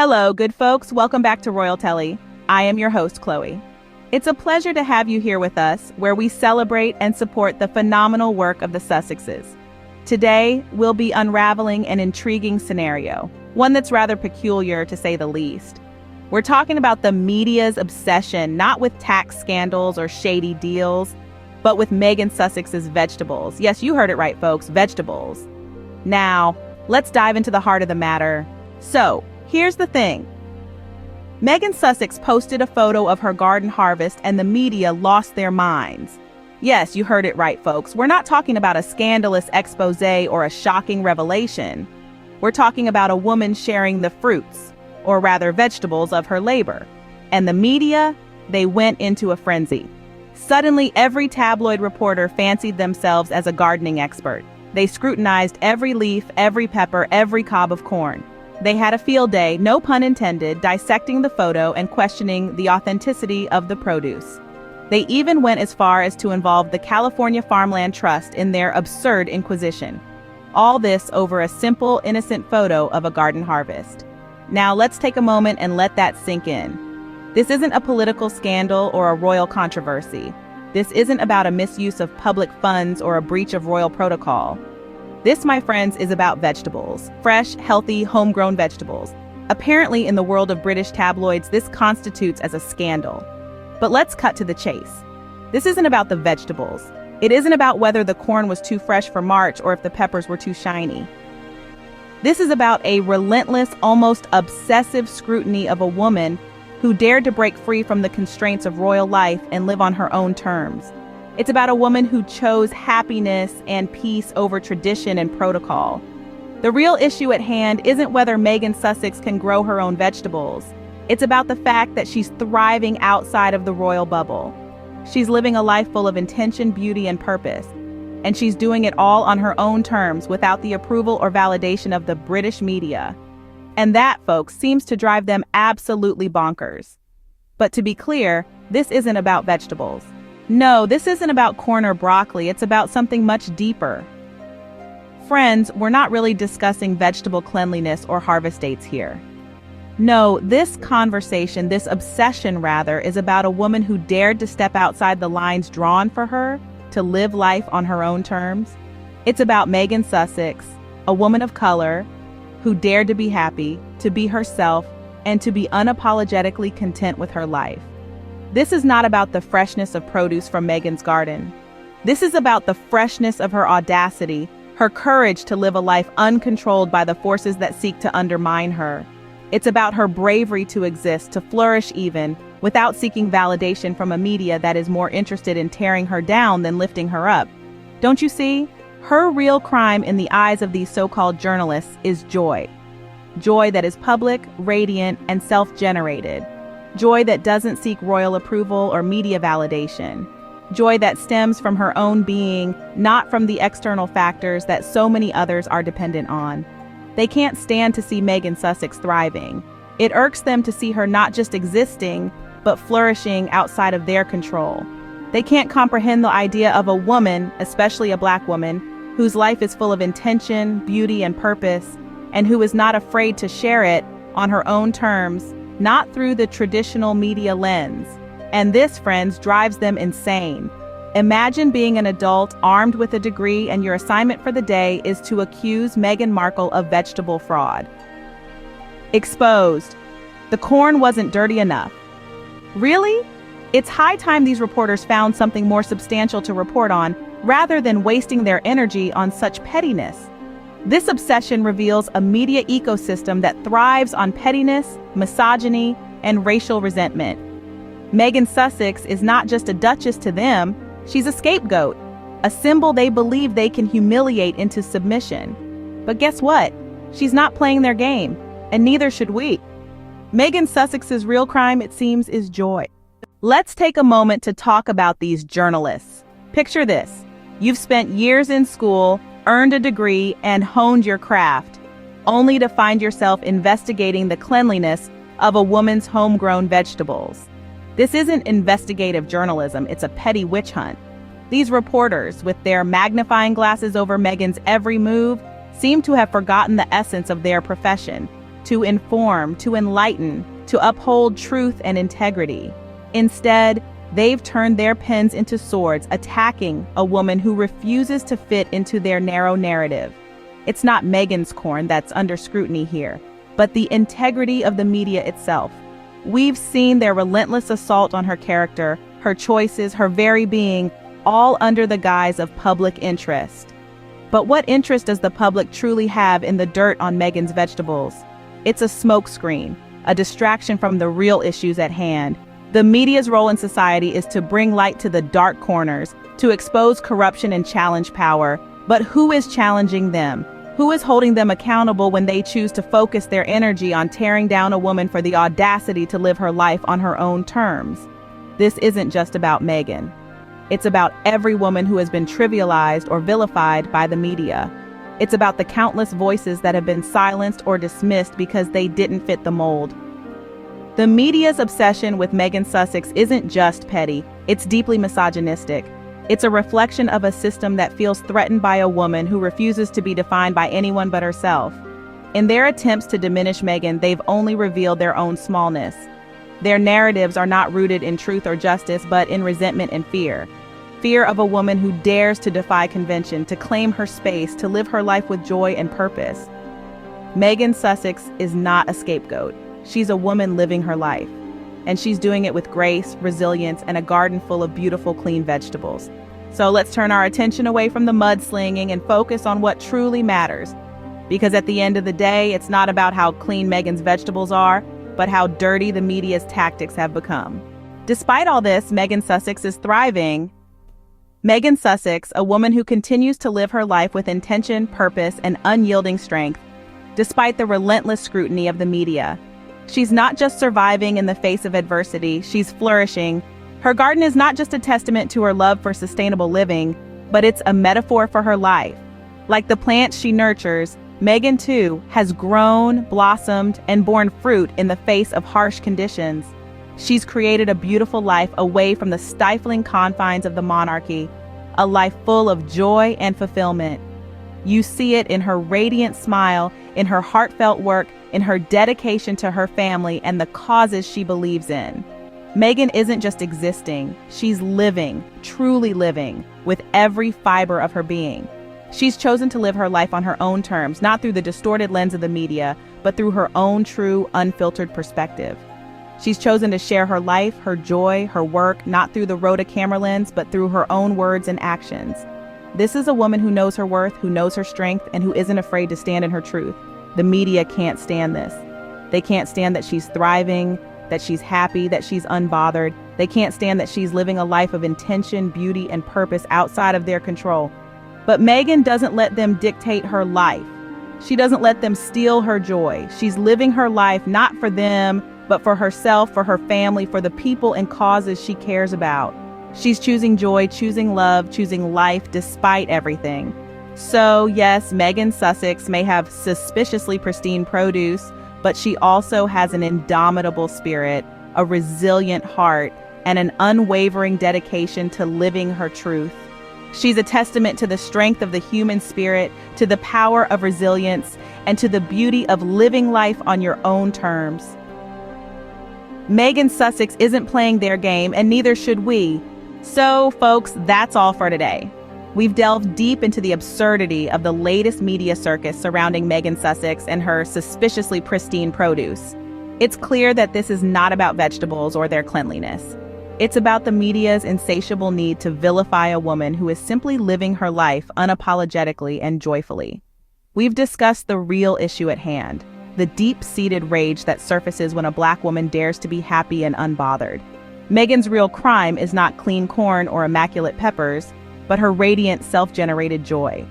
Hello, good folks. Welcome back to Royal Telly. I am your host, Chloe. It's a pleasure to have you here with us, where we celebrate and support the phenomenal work of the Sussexes. Today, we'll be unraveling an intriguing scenario, one that's rather peculiar to say the least. We're talking about the media's obsession, not with tax scandals or shady deals, but with Meghan Sussex's vegetables. Yes, you heard it right, folks, vegetables. Now, let's dive into the heart of the matter. So, here's the thing. Meghan Sussex posted a photo of her garden harvest and the media lost their minds. Yes, you heard it right, folks. We're not talking about a scandalous expose or a shocking revelation. We're talking about a woman sharing the fruits, or rather vegetables, of her labor. And the media, they went into a frenzy. Suddenly, every tabloid reporter fancied themselves as a gardening expert. They scrutinized every leaf, every pepper, every cob of corn. They had a field day, no pun intended, dissecting the photo and questioning the authenticity of the produce. They even went as far as to involve the California Farmland Trust in their absurd inquisition. All this over a simple, innocent photo of a garden harvest. Now let's take a moment and let that sink in. This isn't a political scandal or a royal controversy. This isn't about a misuse of public funds or a breach of royal protocol. This, my friends, is about vegetables. Fresh, healthy, homegrown vegetables. Apparently, in the world of British tabloids, this constitutes as a scandal. But let's cut to the chase. This isn't about the vegetables. It isn't about whether the corn was too fresh for March or if the peppers were too shiny. This is about a relentless, almost obsessive scrutiny of a woman who dared to break free from the constraints of royal life and live on her own terms. It's about a woman who chose happiness and peace over tradition and protocol. The real issue at hand isn't whether Meghan Sussex can grow her own vegetables. It's about the fact that she's thriving outside of the royal bubble. She's living a life full of intention, beauty, and purpose. And she's doing it all on her own terms without the approval or validation of the British media. And that, folks, seems to drive them absolutely bonkers. But to be clear, this isn't about vegetables. No, this isn't about corn or broccoli. It's about something much deeper. Friends, we're not really discussing vegetable cleanliness or harvest dates here. No, this conversation, this obsession rather, is about a woman who dared to step outside the lines drawn for her to live life on her own terms. It's about Meghan Sussex, a woman of color, who dared to be happy, to be herself, and to be unapologetically content with her life. This is not about the freshness of produce from Meghan's garden. This is about the freshness of her audacity, her courage to live a life uncontrolled by the forces that seek to undermine her. It's about her bravery to exist, to flourish even, without seeking validation from a media that is more interested in tearing her down than lifting her up. Don't you see? Her real crime in the eyes of these so-called journalists is joy. Joy that is public, radiant, and self-generated. Joy that doesn't seek royal approval or media validation. Joy that stems from her own being, not from the external factors that so many others are dependent on. They can't stand to see Meghan Sussex thriving. It irks them to see her not just existing, but flourishing outside of their control. They can't comprehend the idea of a woman, especially a Black woman, whose life is full of intention, beauty, and purpose, and who is not afraid to share it on her own terms, not through the traditional media lens. And this, friends, drives them insane. Imagine being an adult armed with a degree and your assignment for the day is to accuse Meghan Markle of vegetable fraud. Exposed. The corn wasn't dirty enough. Really? It's high time these reporters found something more substantial to report on, rather than wasting their energy on such pettiness. This obsession reveals a media ecosystem that thrives on pettiness, misogyny, and racial resentment. Meghan Sussex is not just a duchess to them, she's a scapegoat, a symbol they believe they can humiliate into submission. But guess what? She's not playing their game, and neither should we. Meghan Sussex's real crime, it seems, is joy. Let's take a moment to talk about these journalists. Picture this. You've spent years in school, earned a degree, and honed your craft, only to find yourself investigating the cleanliness of a woman's homegrown vegetables. This isn't investigative journalism, it's a petty witch hunt. These reporters, with their magnifying glasses over Meghan's every move, seem to have forgotten the essence of their profession, to inform, to enlighten, to uphold truth and integrity. Instead, they've turned their pens into swords, attacking a woman who refuses to fit into their narrow narrative. It's not Meghan's corn that's under scrutiny here, but the integrity of the media itself. We've seen their relentless assault on her character, her choices, her very being, all under the guise of public interest. But what interest does the public truly have in the dirt on Meghan's vegetables? It's a smokescreen, a distraction from the real issues at hand. The media's role in society is to bring light to the dark corners, to expose corruption and challenge power. But who is challenging them? Who is holding them accountable when they choose to focus their energy on tearing down a woman for the audacity to live her life on her own terms? This isn't just about Meghan. It's about every woman who has been trivialized or vilified by the media. It's about the countless voices that have been silenced or dismissed because they didn't fit the mold. The media's obsession with Meghan Sussex isn't just petty, it's deeply misogynistic. It's a reflection of a system that feels threatened by a woman who refuses to be defined by anyone but herself. In their attempts to diminish Meghan, they've only revealed their own smallness. Their narratives are not rooted in truth or justice, but in resentment and fear. Fear of a woman who dares to defy convention, to claim her space, to live her life with joy and purpose. Meghan Sussex is not a scapegoat. She's a woman living her life. And she's doing it with grace, resilience, and a garden full of beautiful, clean vegetables. So let's turn our attention away from the mudslinging and focus on what truly matters. Because at the end of the day, it's not about how clean Meghan's vegetables are, but how dirty the media's tactics have become. Despite all this, Meghan Sussex is thriving. Meghan Sussex, a woman who continues to live her life with intention, purpose, and unyielding strength, despite the relentless scrutiny of the media. She's not just surviving in the face of adversity, she's flourishing. Her garden is not just a testament to her love for sustainable living, but it's a metaphor for her life. Like the plants she nurtures, Meghan, too, has grown, blossomed, and borne fruit in the face of harsh conditions. She's created a beautiful life away from the stifling confines of the monarchy, a life full of joy and fulfillment. You see it in her radiant smile, in her heartfelt work, in her dedication to her family and the causes she believes in. Meghan isn't just existing, she's living, truly living, with every fiber of her being. She's chosen to live her life on her own terms, not through the distorted lens of the media, but through her own true, unfiltered perspective. She's chosen to share her life, her joy, her work, not through the rota-camera lens, but through her own words and actions. This is a woman who knows her worth, who knows her strength, and who isn't afraid to stand in her truth. The media can't stand this. They can't stand that she's thriving, that she's happy, that she's unbothered. They can't stand that she's living a life of intention, beauty, and purpose outside of their control. But Meghan doesn't let them dictate her life. She doesn't let them steal her joy. She's living her life not for them, but for herself, for her family, for the people and causes she cares about. She's choosing joy, choosing love, choosing life despite everything. So yes, Meghan Sussex may have suspiciously pristine produce, but she also has an indomitable spirit, a resilient heart, and an unwavering dedication to living her truth. She's a testament to the strength of the human spirit, to the power of resilience, and to the beauty of living life on your own terms. Meghan Sussex isn't playing their game, and neither should we. So, folks, that's all for today. We've delved deep into the absurdity of the latest media circus surrounding Meghan Sussex and her suspiciously pristine produce. It's clear that this is not about vegetables or their cleanliness. It's about the media's insatiable need to vilify a woman who is simply living her life unapologetically and joyfully. We've discussed the real issue at hand, the deep-seated rage that surfaces when a Black woman dares to be happy and unbothered. Meghan's real crime is not clean corn or immaculate peppers, but her radiant self-generated joy.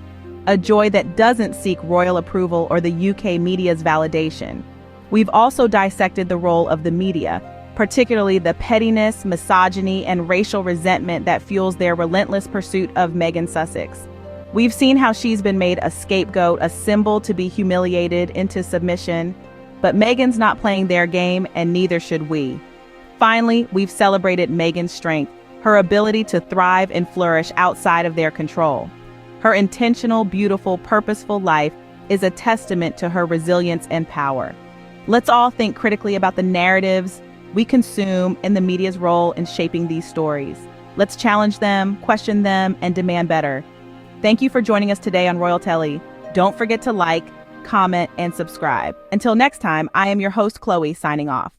A joy that doesn't seek royal approval or the UK media's validation. We've also dissected the role of the media, particularly the pettiness, misogyny, and racial resentment that fuels their relentless pursuit of Meghan Sussex. We've seen how she's been made a scapegoat, a symbol to be humiliated into submission. But Meghan's not playing their game, and neither should we. Finally, we've celebrated Meghan's strength, her ability to thrive and flourish outside of their control. Her intentional, beautiful, purposeful life is a testament to her resilience and power. Let's all think critically about the narratives we consume and the media's role in shaping these stories. Let's challenge them, question them, and demand better. Thank you for joining us today on Royal Telly. Don't forget to like, comment, and subscribe. Until next time, I am your host, Chloe, signing off.